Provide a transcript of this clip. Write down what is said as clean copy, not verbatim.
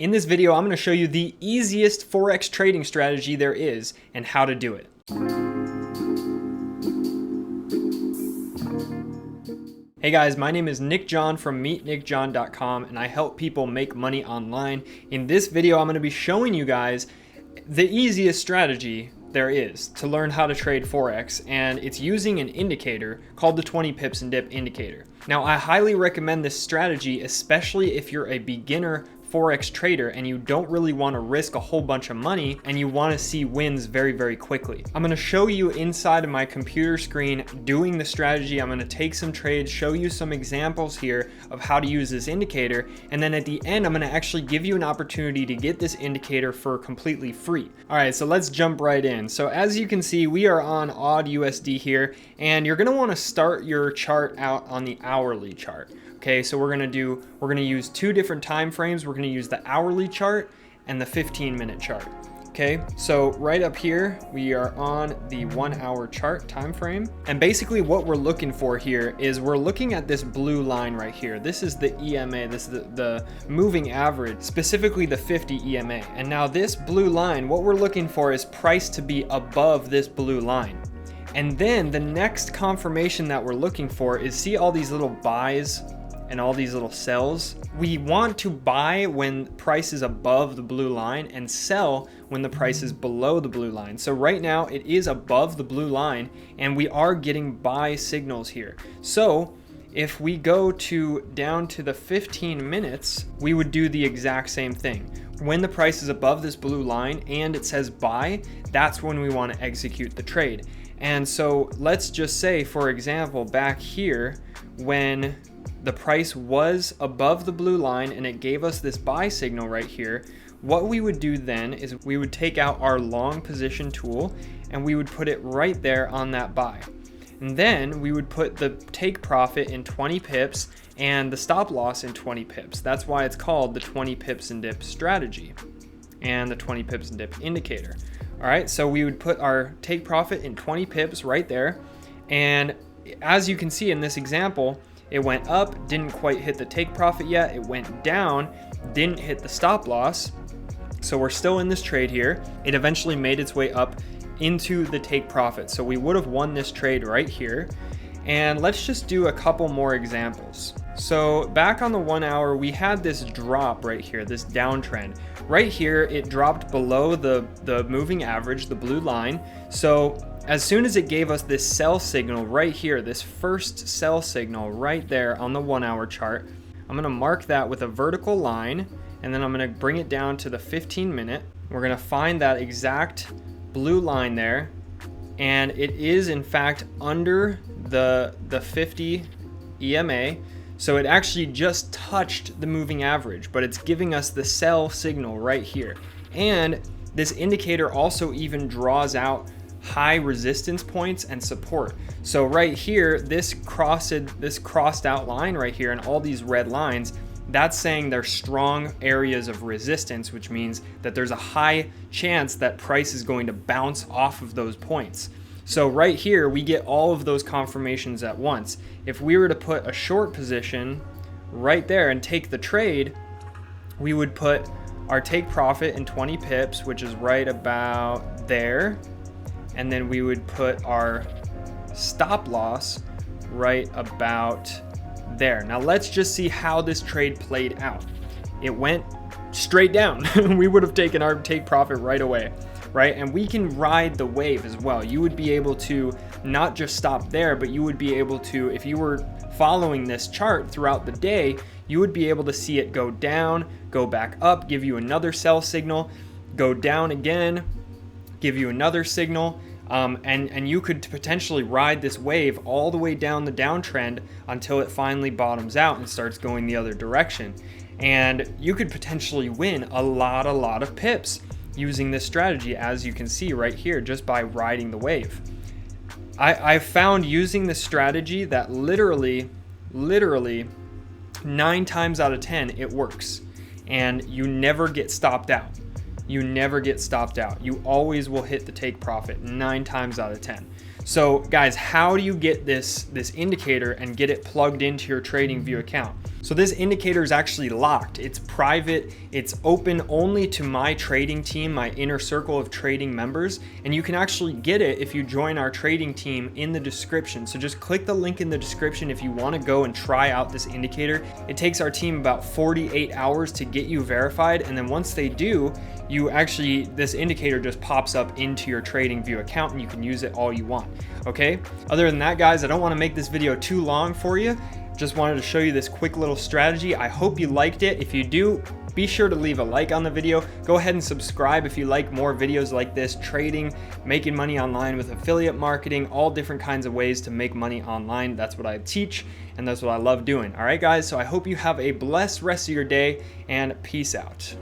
In this video, I'm going to show you the easiest Forex trading strategy there is and how to do it. Hey guys, my name is Nick John from meetnickjohn.com and I help people make money online. In this video, I'm going to be showing you guys the easiest strategy there is to learn how to trade Forex, and it's using an indicator called the 20 pips and dip indicator. Now, I highly recommend this strategy, especially if you're a beginner Forex trader and you don't really want to risk a whole bunch of money and you want to see wins very, very quickly. I'm going to show you inside of my computer screen doing the strategy. I'm going to take some trades, show you some examples here of how to use this indicator, and then at the end I'm going to actually give you an opportunity to get this indicator for completely free. All right, so let's jump right in. So as you can see, we are on odd USD here, and you're going to want to start your chart out on the hourly chart. Okay, so we're gonna use two different time frames. We're gonna use the hourly chart and the 15-minute chart. Okay, so right up here, we are on the 1 hour chart time frame. And basically what we're looking for here is we're looking at this blue line right here. This is the EMA, this is the moving average, specifically the 50 EMA. And now this blue line, what we're looking for is price to be above this blue line. And then the next confirmation that we're looking for is, see all these little buys and all these little sells? We want to buy when price is above the blue line and sell when the price is below the blue line. So right now it is above the blue line and we are getting buy signals here. So if we go down to the 15 minutes, we would do the exact same thing. When the price is above this blue line and it says buy, that's when we want to execute the trade. And so let's just say, for example, back here, when the price was above the blue line and it gave us this buy signal right here, what we would do then is we would take out our long position tool and we would put it right there on that buy. And then we would put the take profit in 20 pips and the stop loss in 20 pips. That's why it's called the 20 pips and dip strategy and the 20 pips and dip indicator. All right, so we would put our take profit in 20 pips right there. And as you can see in this example, it went up, didn't quite hit the take profit yet. It went down, didn't hit the stop loss. So we're still in this trade here. It eventually made its way up into the take profit. So we would have won this trade right here. And let's just do a couple more examples. So back on the 1 hour, we had this drop right here, this downtrend. Right here, it dropped below the moving average, the blue line. So as soon as it gave us this sell signal right here, this first sell signal right there on the 1 hour chart, I'm gonna mark that with a vertical line, and then I'm gonna bring it down to the 15 minute. We're gonna find that exact blue line there, and it is in fact under the 50 EMA. So it actually just touched the moving average, but it's giving us the sell signal right here. And this indicator also even draws out high resistance points and support. So right here, this crossed out line right here and all these red lines, that's saying there's strong areas of resistance, which means that there's a high chance that price is going to bounce off of those points. So right here, we get all of those confirmations at once. If we were to put a short position right there and take the trade, we would put our take profit in 20 pips, which is right about there. And then we would put our stop loss right about there. Now let's just see how this trade played out. It went straight down. We would have taken our take profit right away, right? And we can ride the wave as well. You would be able to not just stop there, but you would be able to, if you were following this chart throughout the day, you would be able to see it go down, go back up, give you another sell signal, go down again, give you another signal, and you could potentially ride this wave all the way down the downtrend until it finally bottoms out and starts going the other direction. And you could potentially win a lot of pips using this strategy, as you can see right here, just by riding the wave. I've found using this strategy that literally 9 times out of 10 it works, and you never get stopped out. You never get stopped out. You always will hit the take profit 9 times out of 10. So guys, how do you get this indicator and get it plugged into your TradingView account? So this indicator is actually locked. It's private. It's open only to my trading team, my inner circle of trading members. And you can actually get it if you join our trading team in the description. So just click the link in the description if you want to go and try out this indicator. It takes our team about 48 hours to get you verified. And then once they do, this indicator just pops up into your TradingView account and you can use it all you want. Okay. Other than that, guys, I don't want to make this video too long for you. Just wanted to show you this quick little strategy. I hope you liked it. If you do, be sure to leave a like on the video. Go ahead and subscribe if you like more videos like this, trading, making money online with affiliate marketing, all different kinds of ways to make money online. That's what I teach and that's what I love doing. All right, guys, so I hope you have a blessed rest of your day and peace out.